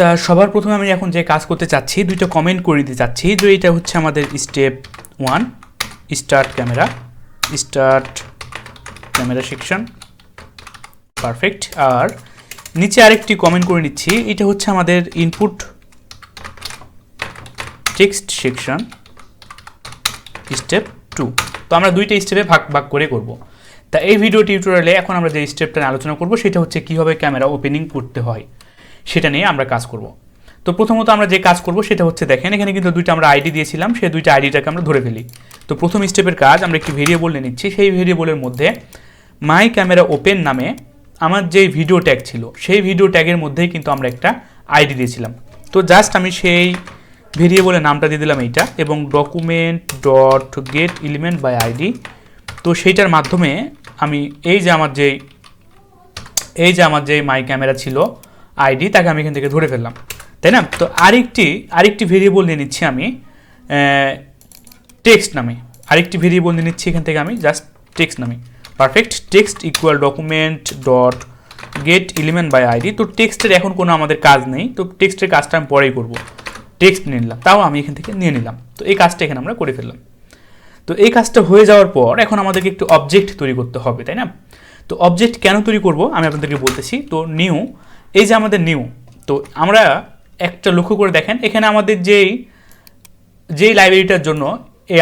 তা সবার প্রথমে আমি এখন যে কাজ করতে চাচ্ছি দুইটা কমেন্ট করে দিতে চাচ্ছি যে এটা হচ্ছে আমাদের step 1 start camera section perfect. আর নিচে আরেকটি কমেন্ট করে নিচ্ছি, এটা হচ্ছে আমাদের ইনপুট টেক্সট সেকশন স্টেপ 2। তো আমরা দুইটা স্টেপে ভাগ করে করব। তা এই ভিডিও টিউটোরিয়ালে এখন আমরা যে স্টেপটা আলোচনা করব সেটা হচ্ছে কীভাবে ক্যামেরা ওপেনিং করতে হয় সেটা নিয়ে আমরা কাজ করব। তো প্রথমত আমরা যে কাজ করব সেটা হচ্ছে দেখেন এখানে কিন্তু দুইটা আমরা আইডি দিয়েছিলাম, সেই দুইটা আইডিটাকে আমরা ধরে ফেলি। তো প্রথম স্টেপের কাজ আমরা একটি ভেরিয়েবল নিয়ে নিচ্ছি, সেই ভেরিয়েবলের মধ্যে মাই ক্যামেরা ওপেন নামে আমার যে ভিডিও ট্যাগ ছিল সেই ভিডিও ট্যাগের মধ্যেই কিন্তু আমরা একটা আইডি দিয়েছিলাম। তো জাস্ট আমি সেই ভেরিয়েবলের নামটা দিয়ে দিলাম এইটা এবং document dot get element by ID. তো সেইটার মাধ্যমে আমি এই যে আমার যে মাই ক্যামেরা ছিল আইডি তাকে আমি এখান থেকে ধরে ফেললাম, তাই না? তো আরেকটি ভেরিয়েবল নিয়ে নিচ্ছি আমি টেক্সট নামে, আরেকটি ভেরিয়েবল নিয়ে নিচ্ছি এখান থেকে আমি জাস্ট টেক্সট নামে perfect. Text equal document dot get element by ID. তো টেক্সটের এখন কোনো আমাদের কাজ নেই, তো টেক্সটের কাজটা আমি পরেই করব। টেক্সট নিয়ে নিলাম, তাও আমি এখান থেকে নিয়ে নিলাম। তো এই কাজটা এখানে আমরা করে ফেললাম। তো এই কাজটা হয়ে যাওয়ার পর এখন আমাদেরকে একটু অবজেক্ট তৈরি করতে হবে, তাই না? তো অবজেক্ট কেন তৈরি করব আমি আপনাদেরকে বলতেছি। তো নিউ, এই যে আমাদের নিউ, তো আমরা একটা লক্ষ্য করে দেখেন এখানে আমাদের যেই লাইব্রেরিটার জন্য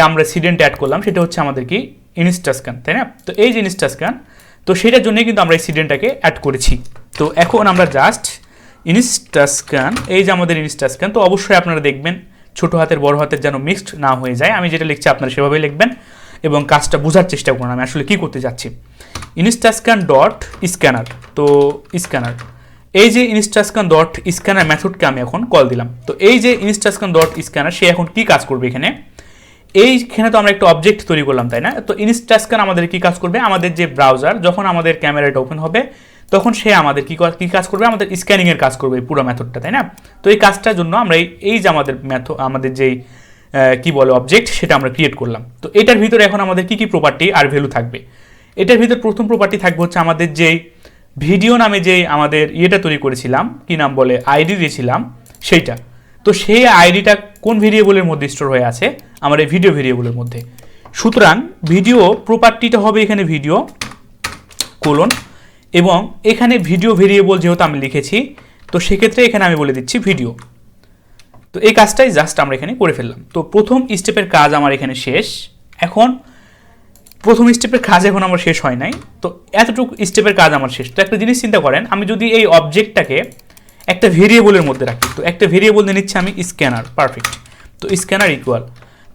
আমরা সিডেন্ট অ্যাড করলাম সেটা হচ্ছে আমাদের কি ইনস্টাস্ক্যান, তাই না? তো এই যে ইনস্টাস্ক্যান, তো সেটার জন্যই কিন্তু আমরা এই সিডেন্টটাকে অ্যাড করেছি। তো এখন আমরা জাস্ট ইনস্টাস্ক্যান, এই যে আমাদের ইনস্টাস্ক্যান, তো অবশ্যই আপনারা দেখবেন ছোটো হাতের বড় হাতের যেন মিক্সড না হয়ে যায়। আমি যেটা লিখছি আপনারা সেভাবেই লিখবেন এবং কাজটা বোঝার চেষ্টা করুন আমি আসলে কী করতে যাচ্ছি। ইনস্টাস্ক্যান ডট স্ক্যানার, তো স্ক্যানার, এই যে ইনস্টাস্ক্যান ডট স্ক্যানার মেথডকে আমি এখন কল দিলাম। তো এই যে ইনস্টাস্ক্যান ডট স্ক্যানার সে এখন কী কাজ করবে এইখানে তো আমরা একটা অবজেক্ট তৈরি করলাম, তাই না? তো ইনস্টাস্ক্যান আমাদের কী কাজ করবে, আমাদের যে ব্রাউজার যখন আমাদের ক্যামেরাটা ওপেন হবে তখন সে আমাদের কী কাজ করবে, আমাদের স্ক্যানিংয়ের কাজ করবে এই পুরো মেথডটা, তাই না? তো এই কাজটার জন্য আমরা এই যে আমাদের যেই অবজেক্ট সেটা আমরা ক্রিয়েট করলাম। তো এটার ভিতরে এখন আমাদের কী প্রপার্টি আর ভ্যালু থাকবে। এটার ভিতরে প্রথম প্রপার্টি থাকবে হচ্ছে আমাদের যেই ভিডিও নামে যে আমাদের তৈরি করেছিলাম, কি নাম বলে আইডি দিয়েছিলাম সেইটা। তো সেই আইডিটা কোন ভেরিয়েবলের মধ্যে স্টোর হয়ে আছে, আমার এই ভিডিও ভেরিয়েবলের মধ্যে। সুতরাং ভিডিও প্রপার্টিটা হবে এখানে ভিডিও কোলন, এবং এখানে ভিডিও ভেরিয়েবল যেহেতু আমি লিখেছি তো সেক্ষেত্রে এখানে আমি বলে দিচ্ছি ভিডিও। তো এই কাজটাই জাস্ট আমরা এখানে করে ফেললাম। তো প্রথম স্টেপের কাজ আমার এখানে শেষ। এখন প্রথম স্টেপের কাজ এখন আমার শেষ হয় নাই, তো এতটুকু স্টেপের কাজ আমার শেষ। তো একটা জিনিস চিন্তা করেন, আমি যদি এই অবজেক্টটাকে একটা ভেরিয়েবলের মধ্যে রাখি, তো একটা ভেরিয়েবল নিয়ে নিচ্ছি আমি স্ক্যানার পারফেক্ট। তো স্ক্যানার ইকুয়াল,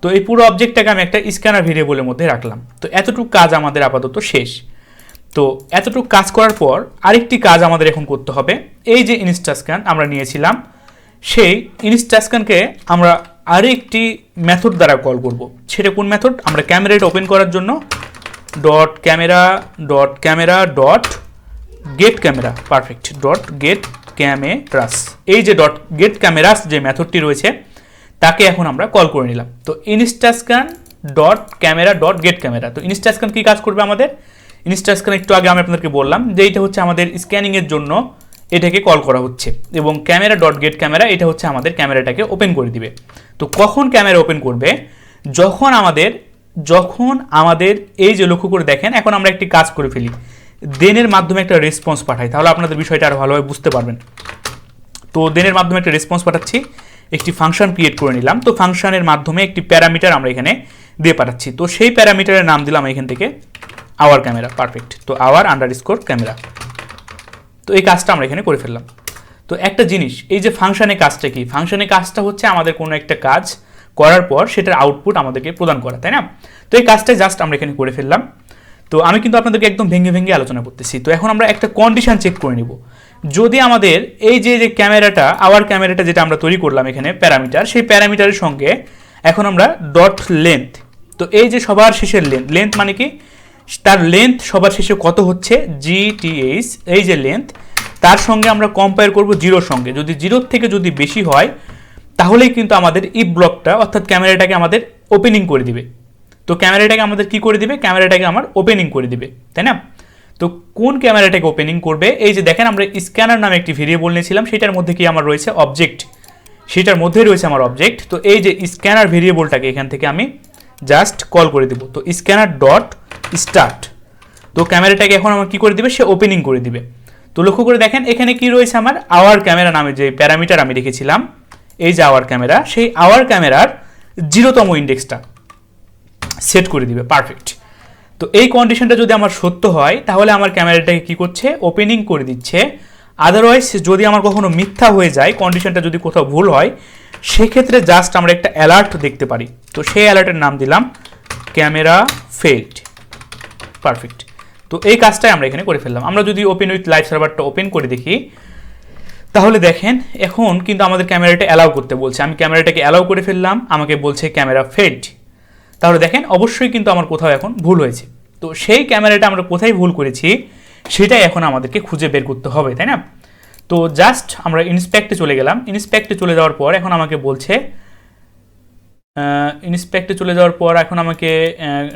তো এই পুরো অবজেক্টটাকে আমি একটা স্ক্যানার ভেরিয়েবলের মধ্যে রাখলাম। তো এতটুকু কাজ আমাদের আপাতত শেষ। তো এতটুকু কাজ করার পর আরেকটি কাজ আমাদের এখন করতে হবে। এই যে ইনস্টাস্ক্যান আমরা নিয়েছিলাম সেই ইনস্টাস্ক্যানকে আমরা আরেকটি মেথড দ্বারা কল করব। সেটা কোন মেথড, আমরা ক্যামেরাটা ওপেন করার জন্য dot camera dot get camera perfect dot gate cameras, এই যে ডট গেট ক্যামেরাস যে মেথডটি রয়েছে তাকে এখন আমরা কল করে নিলাম। তো Instascan dot camera dot get camera, তো ইনস্টাস্ক্যান কী কাজ করবে আমাদের, ইনস্টাস্ক্যান একটু আগে আমি আপনাদেরকে বললাম যে এটা হচ্ছে আমাদের স্ক্যানিংয়ের জন্য এটাকে কল করা হচ্ছে, এবং ক্যামেরা ডট গেট ক্যামেরা এটা হচ্ছে আমাদের ক্যামেরাটাকে ওপেন করে দিবে। তো কখন ক্যামেরা ওপেন করবে, যখন আমাদের এই যে লক্ষ্য করে দেখেন এখন আমরা একটি কাজ করে ফেলি, দেনের মাধ্যমে একটা রেসপন্স পাঠাই, তাহলে আপনাদের বিষয়টা আরও ভালোভাবে বুঝতে পারবেন। তো দেনের মাধ্যমে একটা রেসপন্স পাঠাচ্ছি, একটি ফাংশন ক্রিয়েট করে নিলাম। তো ফাংশনের মাধ্যমে একটি প্যারামিটার আমরা এখানে দিয়ে পাঠাচ্ছি। তো সেই প্যারামিটারের নাম দিলাম এখান থেকে আওয়ার ক্যামেরা পারফেক্ট, তো আওয়ার আন্ডারস্কোর ক্যামেরা। তো এই কাজটা আমরা এখানে করে ফেললাম। তো একটা জিনিস, এই যে ফাংশনের কাজটা কি, ফাংশনের কাজটা হচ্ছে আমাদের কোনো একটা কাজ করার পর সেটার আউটপুট আমাদেরকে প্রদান করা, তাই না? তো এই কাজটা জাস্ট আমরা এখানে করে ফেললাম। তো আমি কিন্তু আপনাদেরকে একদম ভেঙে আলোচনা করতেছি। তো এখন আমরা একটা কন্ডিশন চেক করে নিব, যদি আমাদের এই যে ক্যামেরাটা আওয়ার ক্যামেরাটা যেটা আমরা তৈরি করলাম এখানে প্যারামিটার, সেই প্যারামিটারের সঙ্গে এখন আমরা ডট লেন্থ, তো এই যে সবার শেষের লেন্থ মানে কি, তার লেন্থ সবার শেষে কত হচ্ছে GTH, এই যে লেন্থ তার সঙ্গে আমরা কম্পেয়ার করব জিরোর সঙ্গে। যদি জিরোর থেকে যদি বেশি হয় তাহলেই কিন্তু আমাদের ইফ ব্লকটা অর্থাৎ ক্যামেরাটাকে আমাদের ওপেনিং করে দিবে। তো ক্যামেরাটাকে আমাদের কি করে দিবে, ক্যামেরাটাকে আমার ওপেনিং করে দিবে, তাই না? তো কোন ক্যামেরাটাকে ওপেনিং করবে, এই যে দেখেন আমরা স্ক্যানার নামে একটি ভেরিয়েবল নিয়েছিলাম, সেটার মধ্যে কি আমার রয়েছে অবজেক্ট, সেটার মধ্যে রয়েছে আমার অবজেক্ট। তো এই যে স্ক্যানার ভেরিয়েবলটাকে এখান থেকে আমি জাস্ট কল করে দেবো, তো স্ক্যানার ডট স্টার্ট। তো ক্যামেরাটাকে এখন আমার কি করে দিবে, সে ওপেনিং করে দিবে। তো লক্ষ্য করে দেখেন এখানে কি রয়েছে, আমার আওয়ার ক্যামেরা নামে যে প্যারামিটার আমি রেখেছিলাম, এই যে আওয়ার ক্যামেরা, সেই আওয়ার ক্যামেরার 0তম ইন্ডেক্সটা সেট করে দিবে। পারফেক্ট। তো এই কন্ডিশনটা যদি আমার সত্য হয় তাহলে আমার ক্যামেরাটাকে কি করছে, ওপেনিং করে দিচ্ছে। আদারওয়াইজ যদি আমার কখনো মিথ্যা হয়ে যায়, কন্ডিশনটা যদি কোথাও ভুল হয়, সেক্ষেত্রে জাস্ট আমরা একটা অ্যালার্ট দেখতে পারি। তো সেই অ্যালার্টের নাম দিলাম ক্যামেরা ফেইল্ড। পারফেক্ট। তো এই কাজটাই আমরা এখানে করে ফেললাম। আমরা যদি ওপেন উইথ লাইভ সার্ভারটা ওপেন করে দেখি, তাহলে দেখেন এখন কিন্তু আমাদের ক্যামেরাটা অ্যালাউ করতে বলছে। আমি ক্যামেরাটাকে অ্যালাউ করে ফেললাম, আমাকে বলছে ক্যামেরা ফেইল্ড। তাহলে দেখেন অবশ্যই কিন্তু আমার কোথাও এখন ভুল হয়েছে। তো সেই ক্যামেরাটা আমরা কোথায় ভুল করেছি সেটাই এখন আমাদেরকে খুঁজে বের করতে হবে, তাই না? তো জাস্ট আমরা ইন্সপেক্টে চলে গেলাম। ইন্সপেক্টে চলে যাওয়ার পর এখন আমাকে বলছে, ইন্সপেক্টে চলে যাওয়ার পর এখন আমাকে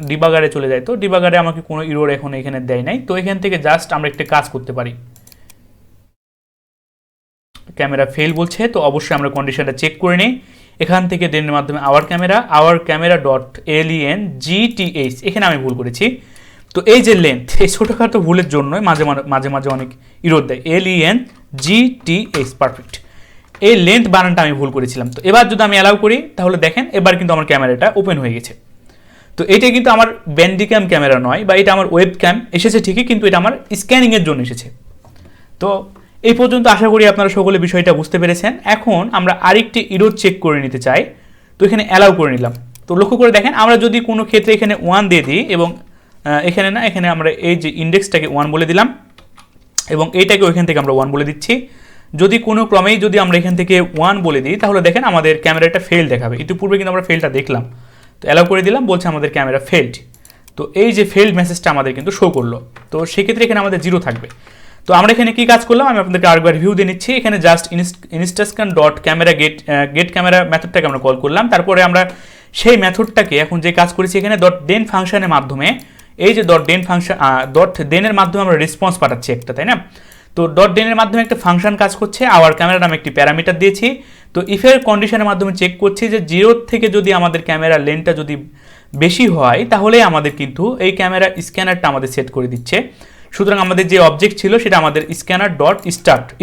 ডিবাগারে চলে যায়। তো ডিবাগারে আমাকে কোনো ইরোর এখন এখানে দেয় নাই। তো এখান থেকে জাস্ট আমরা একটা কাজ করতে পারি, ক্যামেরা ফেল বলছে, তো অবশ্যই আমরা কন্ডিশনটা চেক করে নিই। এখান থেকে দেনের মাধ্যমে আওয়ার ক্যামেরা ডট LENGTH, এখানে আমি ভুল করেছি। তো এই যে লেন্থ, এই ছোটোখাটো ভুলের জন্যই মাঝে মাঝে অনেক ইরোর দেয়। LENGTH। পারফেক্ট। এই লেন্থ বানানটা আমি ভুল করেছিলাম। তো এবার যদি আমি অ্যালাউ করি তাহলে দেখেন এবার কিন্তু আমার ক্যামেরাটা ওপেন হয়ে গেছে। তো এটা কিন্তু আমার ব্যান্ডিক্যাম ক্যামেরা নয়, বা এটা আমার ওয়েব ক্যাম এসেছে ঠিকই, কিন্তু এটা আমার স্ক্যানিংয়ের জন্য এসেছে। তো এই পর্যন্ত আশা করি আপনারা সকলে বিষয়টা বুঝতে পেরেছেন। এখন আমরা আরেকটি ইরোর চেক করে নিতে চাই। তো এখানে অ্যালাউ করে নিলাম। তো লক্ষ্য করে দেখেন আমরা যদি কোনো ক্ষেত্রে এখানে 1 দিয়ে দিই, এবং এখানে না, এখানে আমরা এই যে ইন্ডেক্সটাকে 1 বলে দিলাম, এবং এইটাকে ওইখান থেকে আমরা 1 বলে দিচ্ছি। যদি কোনো ক্রমেই যদি আমরা এখান থেকে 1 বলে দিই, তাহলে দেখেন আমাদের ক্যামেরাটা ফেল দেখাবে। ইতিপূর্বে কিন্তু আমরা ফেলটা দেখলাম। তো অ্যালাউ করে দিলাম, বলছে আমাদের ক্যামেরা ফেলড। তো এই যে ফেলড মেসেজটা আমাদের কিন্তু শো করলো। তো সেক্ষেত্রে এখানে আমাদের 0 থাকবে। তো আমরা এখানে কি কাজ করলাম, আমি আপনাদেরকে আরেকবার রিভিউ দিয়ে নিচ্ছি। এখানে just Instascan dot camera get camera মেথডটাকে আমরা কল করলাম। তারপরে আমরা সেই মেথডটাকে এখন যে কাজ করেছি, এখানে ডট ডেন ফাংশনের মাধ্যমে, এই যে ডট ডেনের মাধ্যমে আমরা রেসপন্স পাঠাচ্ছি একটা, তাই না? তো ডট ডেনের মাধ্যমে একটা ফাংশন কাজ করছে, আওয়ার ক্যামেরা নামে একটি প্যারামিটার দিয়েছি। তো ইফের কন্ডিশনের মাধ্যমে চেক করছি যে 0 থেকে যদি আমাদের ক্যামেরা লেন্থটা যদি বেশি হয়, তাহলে আমাদের কিন্তু এই ক্যামেরা স্ক্যানারটা আমাদের সেট করে দিচ্ছে। সুতরাং আমাদের যে অবজেক্ট ছিল সেটা আমাদের স্ক্যানার ডট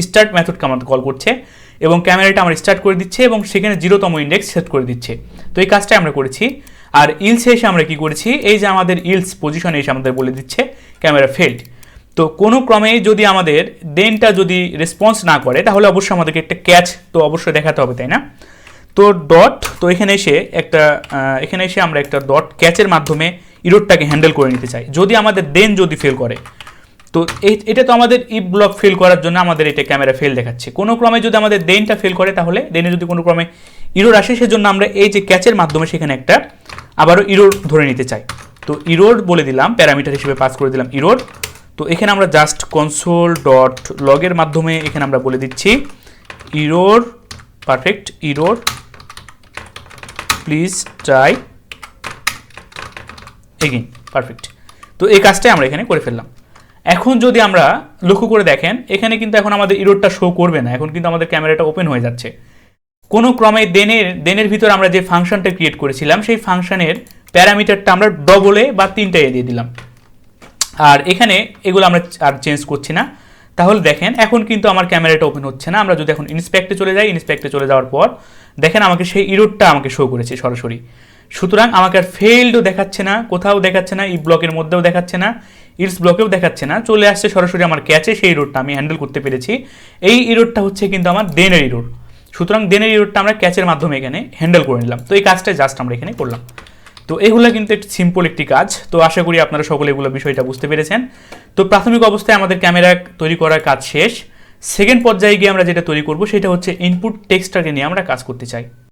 স্টার্ট মেথডকে আমাদের কল করছে, এবং ক্যামেরাটা আমরা স্টার্ট করে দিচ্ছে, এবং সেখানে 0তম ইন্ডেক্স সেট করে দিচ্ছে। তো এই কাজটাই আমরা করেছি। আর ইলসে এসে আমরা কি করেছি, এই যে আমাদের ইলস পজিশনে এসে আমাদের বলে দিচ্ছে ক্যামেরা ফেল্ড। তো কোনো ক্রমে যদি আমাদের দেনটা যদি রেসপন্স না করে, তাহলে অবশ্যই আমাদেরকে একটা ক্যাচ তো অবশ্যই দেখাতে হবে, তাই না? তো তো এখানে এসে আমরা একটা ডট ক্যাচের মাধ্যমে ইরোরটাকে হ্যান্ডেল করে নিতে চাই। যদি আমাদের দেন যদি ফেল করে, তো এটা তো আমাদের ইফ ব্লক ফেল করার জন্য আমাদের এটা ক্যামেরা ফেল দেখাচ্ছে। কোনো ক্রমে যদি আমাদের দেনটা ফেল করে, তাহলে দেনে যদি কোনো ক্রমে ইরোর আসে, সেজন্য আমরা এই যে ক্যাচের মাধ্যমে সেখানে একটা আবারও ইরোর ধরে নিতে চাই। তো ইরোর বলে দিলাম, প্যারামিটার হিসেবে পাস করে দিলাম ইরোর। তো এখানে আমরা জাস্ট কনসোল ডট লগের মাধ্যমে এখানে আমরা বলে দিচ্ছি error. Perfect. Error please try again. Perfect. তো এই কাজটাই আমরা এখানে করে ফেললাম। এখন যদি আমরা লক্ষ্য করে দেখেন, এখানে কিন্তু এখন আমাদের ইরোরটা শো করবে না, এখন কিন্তু আমাদের ক্যামেরাটা ওপেন হয়ে যাচ্ছে। কোনো ক্রমে দেনের ভিতর আমরা যে ফাংশনটা ক্রিয়েট করেছিলাম, সেই ফাংশনের প্যারামিটারটা আমরা ডবলে বা 3টা দিয়ে দিলাম। আর এখানে এগুলো আমরা আর চেঞ্জ করছি না। তাহলে দেখেন এখন কিন্তু আমার ক্যামেরাটা ওপেন হচ্ছে না। আমরা যদি এখন ইন্সপেক্টে চলে যাই, ইন্সপেক্টে চলে যাওয়ার পর দেখেন আমাকে সেই ইরোরটা আমাকে শো করেছে সরাসরি। সুতরাং আমাকে আর ফেইল্ডও দেখাচ্ছে না, কোথাও দেখাচ্ছে না, ই ব্লকের মধ্যেও দেখাচ্ছে না, ইলস ব্লকেও দেখাচ্ছে না, চলে আসছে সরাসরি আমার ক্যাচে। সেই ইরোরটা আমি হ্যান্ডেল করতে পেরেছি। এই ইরোরটা হচ্ছে কিন্তু আমার দেনের ইরোর। সুতরাং দেনের ইরোরটা আমরা ক্যাচের মাধ্যমে এখানে হ্যান্ডেল করে নিলাম। তো এই কাজটা জাস্ট আমরা এখানে করলাম। তো এগুলো কিন্তু একটি সিম্পল একটি কাজ। তো আশা করি আপনারা সকলে এগুলো বিষয়টা বুঝতে পেরেছেন। তো প্রাথমিক অবস্থায় আমাদের ক্যামেরা তৈরি করার কাজ শেষ। সেকেন্ড পর্যায়ে গিয়ে আমরা যেটা তৈরি করব সেটা হচ্ছে ইনপুট টেক্সটটাকে নিয়ে আমরা কাজ করতে চাই।